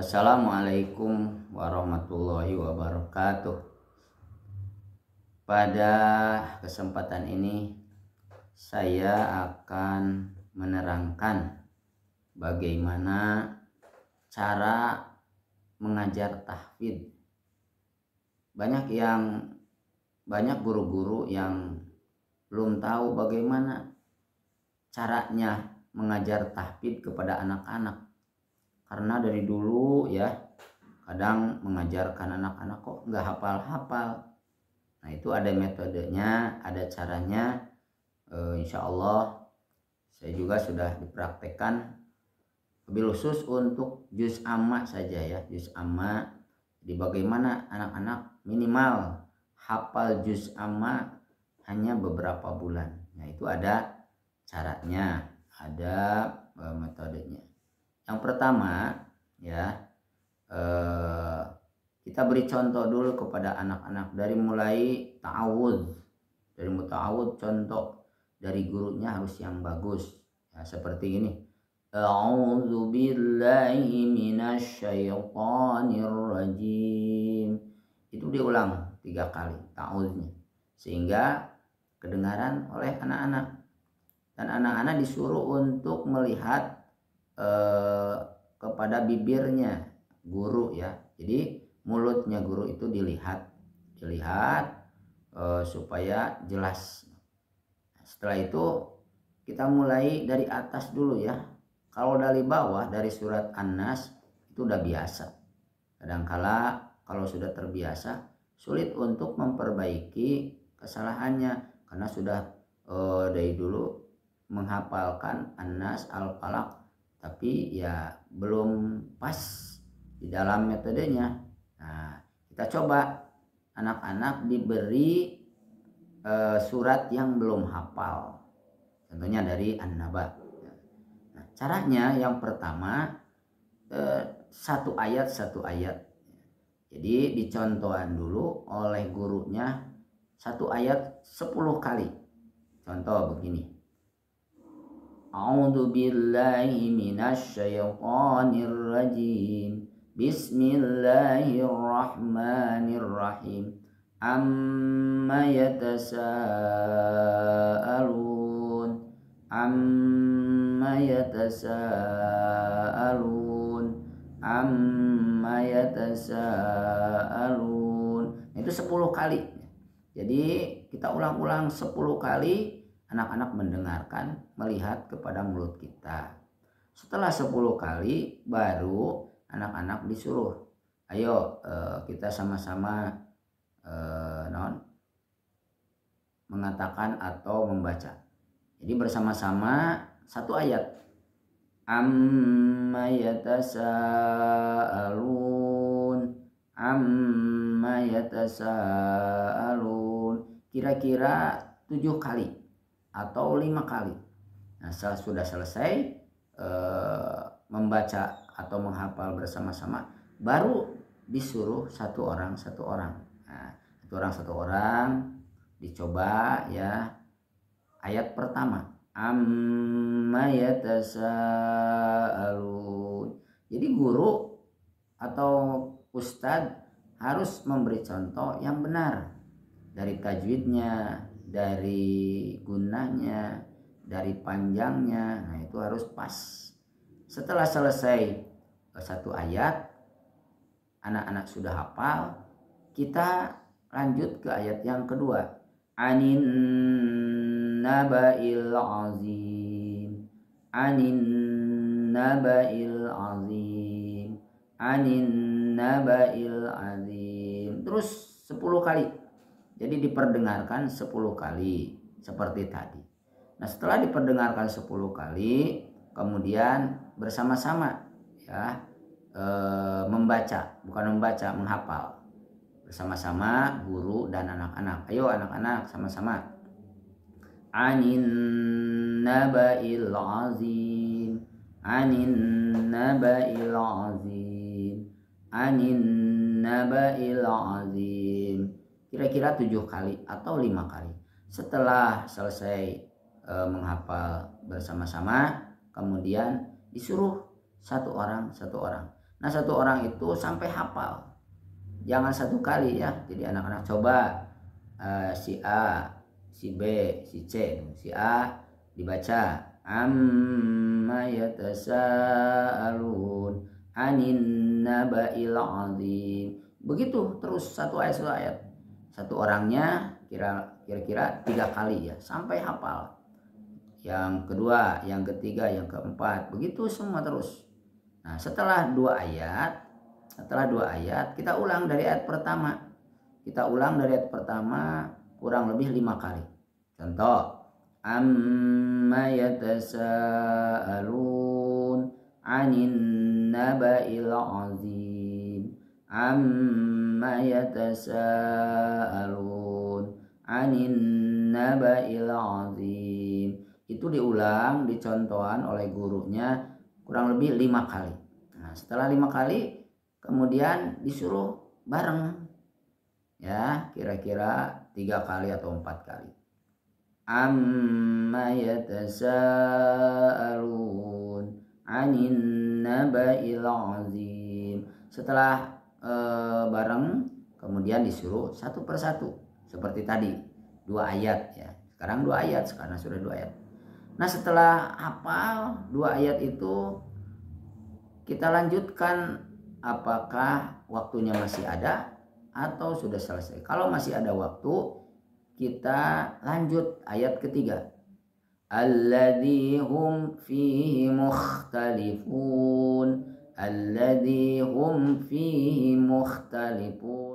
Assalamualaikum warahmatullahi wabarakatuh. Pada kesempatan ini saya akan menerangkan bagaimana cara mengajar tahfidz. Banyak guru-guru yang belum tahu bagaimana caranya mengajar tahfidz kepada anak-anak. Karena dari dulu ya kadang mengajarkan anak-anak kok nggak hafal-hafal. Nah itu ada metodenya, ada caranya. Insya Allah saya juga sudah dipraktekkan lebih khusus untuk juz amma saja ya, juz amma. Di bagaimana anak-anak minimal hafal juz amma hanya beberapa bulan. Nah itu ada caranya, ada metodenya. Yang pertama ya, kita beri contoh dulu kepada anak-anak dari mulai ta'awudz. Dari ta'awudz contoh dari gurunya harus yang bagus ya, seperti ini. A'udzu billahi minasyaitonir rajim. Itu diulang 3 kali ta'awudznya sehingga kedengaran oleh anak-anak. Dan anak-anak disuruh untuk melihat kepada bibirnya guru ya, jadi mulutnya guru itu dilihat supaya jelas. Setelah itu kita mulai dari atas dulu ya. Kalau dari bawah dari surat An-Nas itu udah biasa. Kadangkala kalau sudah terbiasa sulit untuk memperbaiki kesalahannya karena sudah dari dulu menghafalkan An-Nas, Al-Falaq, tapi ya belum pas di dalam metodenya. Nah, kita coba anak-anak diberi surat yang belum hafal, contohnya dari An-Naba. Nah, caranya yang pertama satu ayat. Jadi dicontohkan dulu oleh gurunya satu ayat 10 kali. Contoh begini. A'udzu billahi minasyaitonir rajim. Bismillahirrahmanirrahim. Amma yatasaalun. Amma yatasaalun. Amma yatasaalun. Itu 10 kali. Jadi kita ulang-ulang 10 kali. Anak-anak mendengarkan, melihat kepada mulut kita. Setelah 10 kali baru anak-anak disuruh, ayo kita sama-sama mengatakan atau membaca. Jadi bersama-sama satu ayat. Amma yatasaalun. Amma yatasaalun. Kira-kira 7 kali atau 5 kali. Nah, sudah selesai membaca atau menghafal bersama-sama, baru disuruh satu orang. Nah, satu orang dicoba ya. Ayat pertama, amma yatasaalun. Jadi guru atau ustadz harus memberi contoh yang benar dari tajwidnya, dari gunanya, dari panjangnya. Nah itu harus pas. Setelah selesai satu ayat, anak-anak sudah hafal, kita lanjut ke ayat yang kedua. Anin naba'il azim. Anin naba'il azim. Anin naba'il azim. Terus 10 kali. Jadi diperdengarkan 10 kali seperti tadi. Nah setelah diperdengarkan 10 kali, kemudian bersama-sama ya menghafal bersama-sama guru dan anak-anak. Ayo anak-anak sama-sama. Anin naba'il azim. Anin naba'il azim. Anin naba'il azim. Kira-kira 7 kali atau 5 kali. Setelah selesai menghafal bersama-sama, kemudian disuruh satu orang. Nah, satu orang itu sampai hafal. Jangan satu kali ya. Jadi anak-anak coba si A, si B, si C, si A dibaca amma yatasaalun anin naba'il azim. Begitu terus satu ayat. Satu orangnya kira-kira 3 kali ya sampai hafal. Yang kedua, yang ketiga, yang keempat, begitu semua terus. Nah, setelah 2 ayat kita ulang dari ayat pertama. Kurang lebih 5 kali. Contoh, amma yatasaalun anin naba'il azim. Amma yatasaalun anin naba'il azim. Itu diulang, dicontohan oleh gurunya kurang lebih 5 kali. Nah, setelah 5 kali kemudian disuruh bareng ya, kira-kira 3 kali atau 4 kali. Amma yatasaalun anin naba'il azim. Setelah bareng kemudian disuruh satu persatu seperti tadi 2 ayat ya. Sekarang 2 ayat karena sudah 2 ayat. Nah, setelah hafal 2 ayat itu kita lanjutkan apakah waktunya masih ada atau sudah selesai. Kalau masih ada waktu, kita lanjut ayat ketiga. Alladzi hum fihi mukhtalifun. Alladzi hum fihi mukhtalifun.